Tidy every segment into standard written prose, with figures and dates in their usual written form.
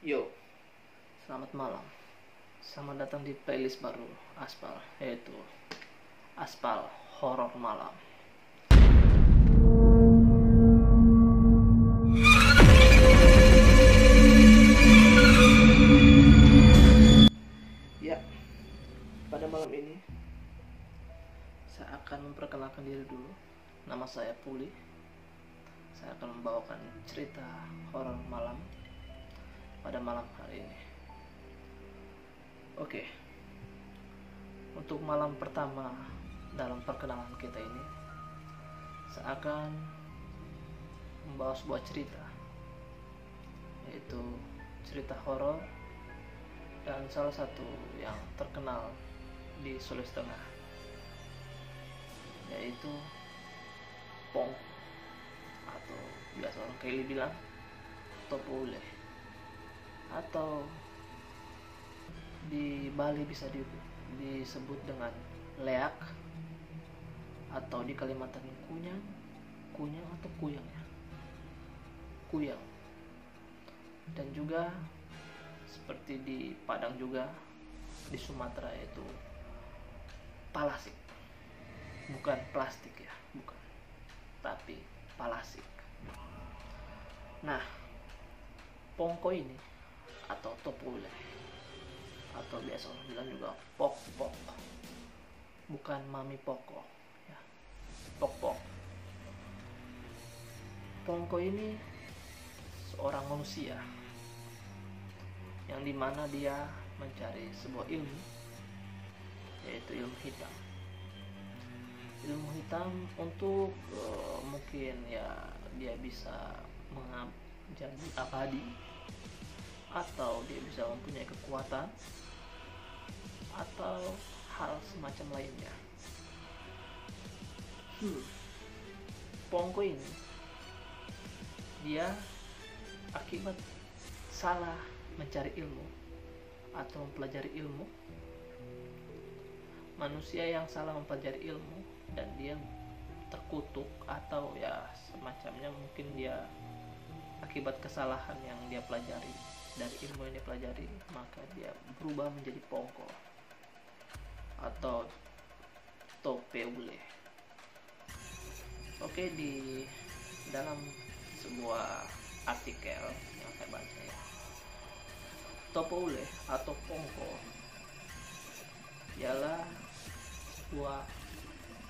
Yo, selamat malam. Selamat datang di playlist baru Aspal, yaitu Aspal Horor Malam. Ya, pada malam ini saya akan memperkenalkan diri dulu. Nama saya Puli. Saya akan membawakan cerita horor malam pada malam hari ini. Oke, untuk malam pertama dalam perkenalan kita ini, saya akan membawa sebuah cerita, yaitu cerita horor dan salah satu yang terkenal di Sulawesi Tengah, yaitu Pong, atau biasa orang Kaili bilang Topo Ule, atau di Bali bisa disebut dengan leak, atau di Kalimantan kunyang atau kuyang ya, kuyang. Dan juga seperti di Padang juga, di Sumatera itu palasik, bukan plastik ya, bukan, tapi palasik. Nah, Pongko ini atau Topule, atau biasa orang bilang juga pok-pok, bukan mami poko ya, pok-pok. Pongko ini seorang manusia yang dimana dia mencari sebuah ilmu, yaitu ilmu hitam. Ilmu hitam untuk mungkin ya dia bisa menjadi abadi, atau dia bisa mempunyai kekuatan, atau hal semacam lainnya. Pongko ini dia akibat salah mencari ilmu atau mempelajari ilmu, manusia yang salah mempelajari ilmu dan dia terkutuk, atau ya semacamnya, mungkin dia akibat kesalahan yang dia pelajari dari ilmu yang dia pelajari, maka dia berubah menjadi Pongko atau Topeule. Oke, di dalam sebuah artikel yang saya baca ya, Topeule atau Pongko ialah sebuah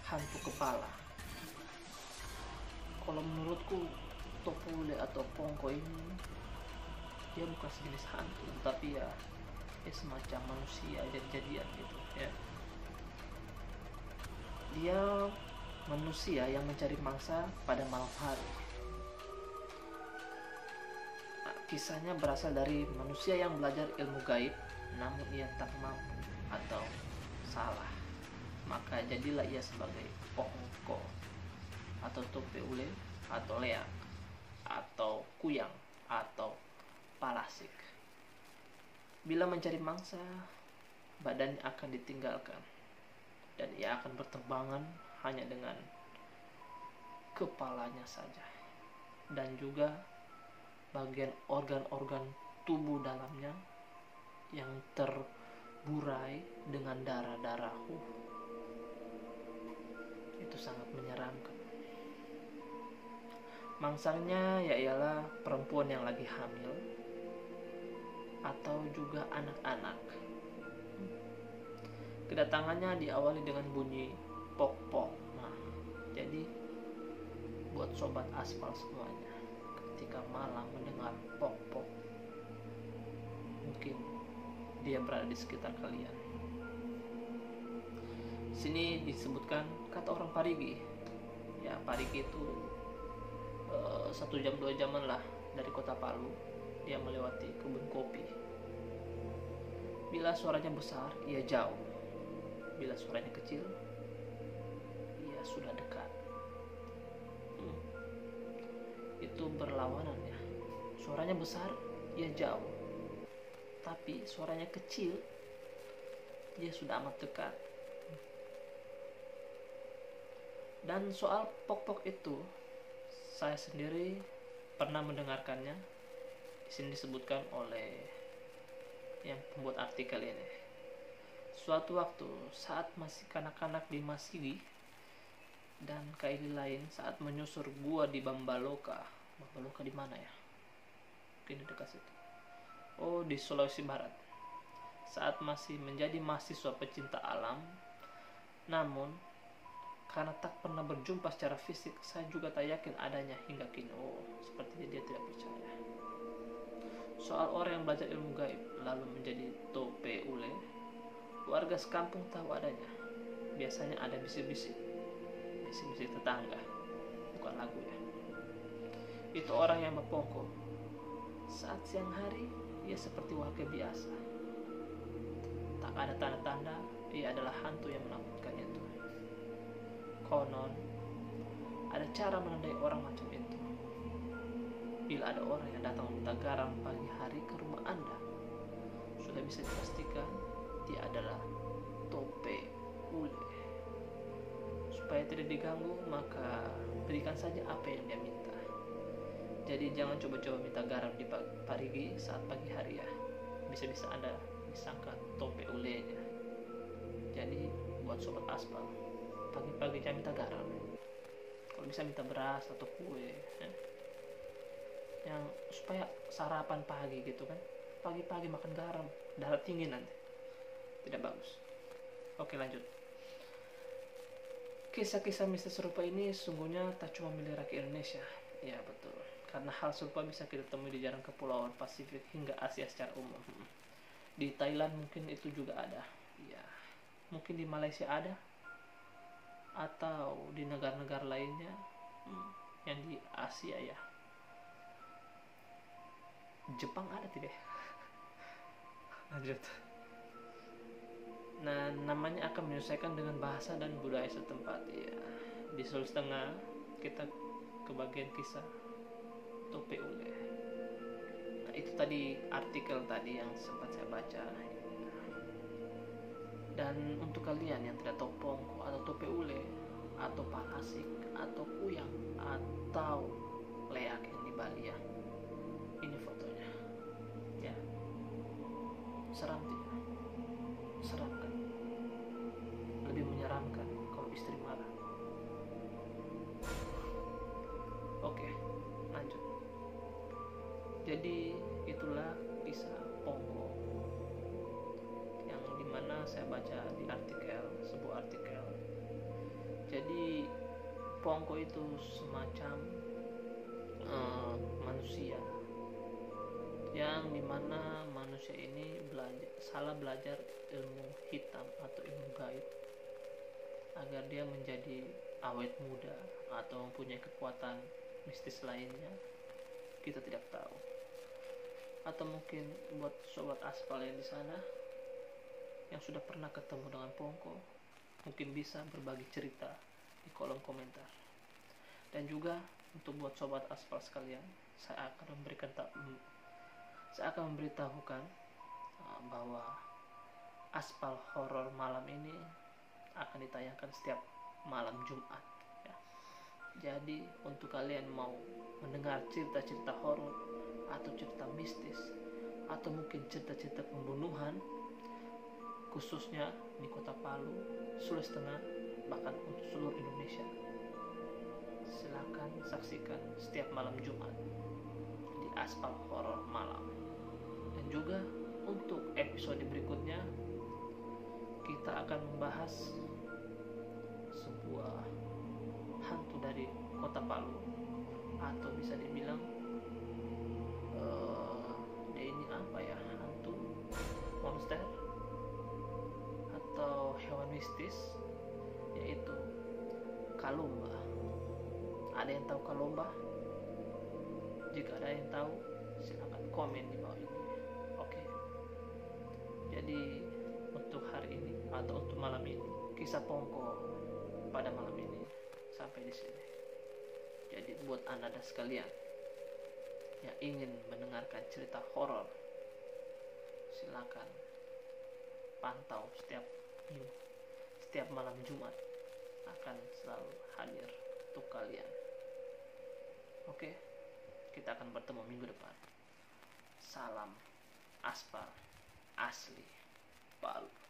hantu kepala. Kalau menurutku Topeule atau Pongko ini dia bukan sejenis hantu, tapi ya semacam manusia jadi-jadian gitu ya. Dia manusia yang mencari mangsa pada malam hari. Kisahnya berasal dari manusia yang belajar ilmu gaib, namun ia tak mampu atau salah, maka jadilah ia sebagai Pongko atau Topeule atau leak atau kuyang atau palasik. Bila mencari mangsa, badannya akan ditinggalkan dan ia akan berterbangan hanya dengan kepalanya saja, dan juga bagian organ-organ tubuh dalamnya yang terburai dengan darah-darah. Itu sangat menyeramkan. Mangsanya ya ialah perempuan yang lagi hamil atau juga anak-anak. Kedatangannya diawali dengan bunyi pok-pok. Nah, jadi buat sobat aspal semuanya, ketika malam mendengar pok-pok, mungkin dia berada di sekitar kalian. Sini disebutkan kata orang Parigi. Ya, Parigi itu 1 jam 2 jaman lah dari kota Palu. Dia melewati kebun kopi. Bila suaranya besar, ia jauh. Bila suaranya kecil, ia sudah dekat. Itu berlawanan ya. Suaranya besar, ia jauh. Tapi suaranya kecil, dia sudah amat dekat. Dan soal pok-pok itu, saya sendiri pernah mendengarkannya di sini disebutkan oleh yang pembuat artikel ini. Suatu waktu saat masih kanak-kanak di Masigi dan Kaili lain saat menyusur gua di Bambaloka. Bambaloka di mana ya? Mungkin di dekat situ. Oh, di Sulawesi Barat. Saat masih menjadi mahasiswa pecinta alam, namun karena tak pernah berjumpa secara fisik, saya juga tak yakin adanya hingga kini. Oh, sepertinya dia tidak percaya. Soal orang yang belajar ilmu gaib lalu menjadi tope ule, warga sekampung tahu adanya. Biasanya ada bisik-bisik tetangga, bukan lagu ya. Itu orang yang mepongko. Saat siang hari, ia seperti warga biasa. Tak ada tanda-tanda ia adalah hantu yang menakutkan itu. Konon, ada cara menandai orang macam itu. Bila ada orang yang datang meminta garam pagi hari ke rumah Anda, sudah bisa dipastikan dia adalah tope ule. Supaya tidak diganggu, maka berikan saja apa yang dia minta. Jadi jangan coba-coba minta garam di parigi saat pagi hari ya. Bisa-bisa Anda disangka tope ulenya. Jadi buat sobat aspal, pagi-pagi jangan minta garam. Kalau bisa minta beras atau kue ya. Yang supaya sarapan pagi gitu kan. Pagi-pagi makan garam, darah tinggi nanti. Tidak bagus. Oke, lanjut. Kisah-kisah mistis serupa ini sungguhnya tak cuma milik rakyat Indonesia. Ya betul. Karena hal serupa bisa kita temui di jarang kepulauan Pasifik hingga Asia secara umum. Di Thailand mungkin itu juga ada. Ya, mungkin di Malaysia ada. Atau di negara-negara lainnya yang di Asia ya. Jepang ada tidak? Lanjut. Nah, namanya akan menyesuaikan dengan bahasa dan budaya setempat ya. Di Sulawesi Tengah kita ke bagian kisah tope ule. Nah, itu tadi artikel tadi yang sempat saya baca. Dan untuk kalian yang tidak tahu pongko atau tope ule atau palasik atau kuyang atau leak yang di Bali ya, ini fotonya ya. Seram tidak? Seram kan? Lebih menyeramkan kalau istri marah. Oke, lanjut. Jadi itulah kisah pongko yang dimana saya baca di artikel, sebuah artikel. Jadi pongko itu semacam manusia yang dimana manusia ini salah belajar ilmu hitam atau ilmu gaib agar dia menjadi awet muda atau mempunyai kekuatan mistis lainnya, kita tidak tahu. Atau mungkin buat sobat aspal yang di sana yang sudah pernah ketemu dengan pongko, mungkin bisa berbagi cerita di kolom komentar. Dan juga untuk buat sobat aspal sekalian, saya akan memberitahukan bahwa aspal horor malam ini akan ditayangkan setiap malam Jumat ya. Jadi untuk kalian mau mendengar cerita-cerita horor atau cerita mistis atau mungkin cerita-cerita pembunuhan khususnya di Kota Palu, Sulawesi Tengah, bahkan untuk seluruh Indonesia, silakan saksikan setiap malam Jumat di aspal horor malam. Dan juga untuk episode berikutnya kita akan membahas sebuah hantu dari Kota Palu atau bisa dibilang ini apa ya, hantu monster atau hewan mistis, yaitu Kalumba. Ada yang tahu Kalumba? Jika ada yang tahu, silakan komen di bawah ini. Oke. Jadi untuk hari ini atau untuk malam ini, kisah pongko pada malam ini sampai di sini. Jadi buat Anda sekalian yang ingin mendengarkan cerita horor, silakan pantau setiap malam Jumat akan selalu hadir untuk kalian. Oke, kita akan bertemu minggu depan. Salam aspal asli Palu.